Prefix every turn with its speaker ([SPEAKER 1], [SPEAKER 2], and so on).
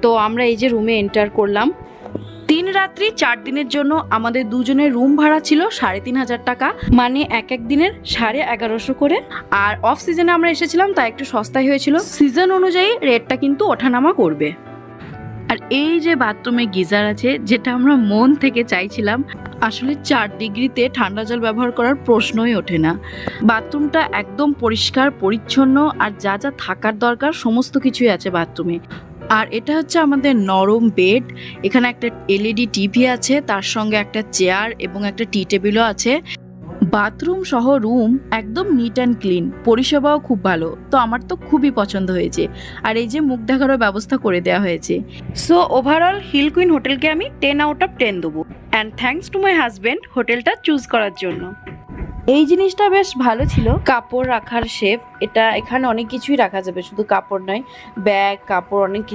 [SPEAKER 1] তো আমরা এই যে রুমে এন্টার করলাম। 3 রাত্রি 4 দিনের জন্য আমাদের দুজনের রুম ভাড়া ছিল 3,500 টাকা, মানে এক এক দিনের 1150 করে। আর অফ সিজনে আমরা এসেছিলাম তাই একটু সস্তায় হয়েছিল, সিজন অনুযায়ী রেটটা কিন্তু ওঠানামা করবে। আর এই যে বাথরুমে গিজার আছে, যেটা আমরা মন থেকে চাইছিলাম। আসলে 4 ডিগ্রিতে ঠান্ডা জল ব্যবহার করার প্রশ্নই ওঠে না। বাথরুমটা একদম পরিষ্কার পরিচ্ছন্ন, আর যা যা থাকার দরকার সমস্ত কিছুই আছে বাথরুমে। আর এটা হচ্ছে আমাদের নরম বেড। এখানে একটা এলইডি টিভি আছে, তার সঙ্গে একটা চেয়ার এবং একটা টি টেবিলও আছে। বাথরুম সহ রুম একদম নিট অ্যান্ড ক্লিন, পরিষেবাও খুব ভালো। তো আমার তো খুবই পছন্দ হয়েছে। আর এই যে মুখ দেখারও ব্যবস্থা করে দেওয়া হয়েছে। সো ওভারঅল হিল কুইন হোটেলকে আমি 10 আউট অফ 10 দেবো। And thanks to my husband হোটেলটা চুজ করার জন্য। এই জিনিসটা বেশ ভালো ছিল, কাপড় রাখার শেপ। এটা এখানে অনেক কিছুই রাখা যাবে, শুধু কাপড় নয়, ব্যাগ, কাপড়, অনেক কিছু।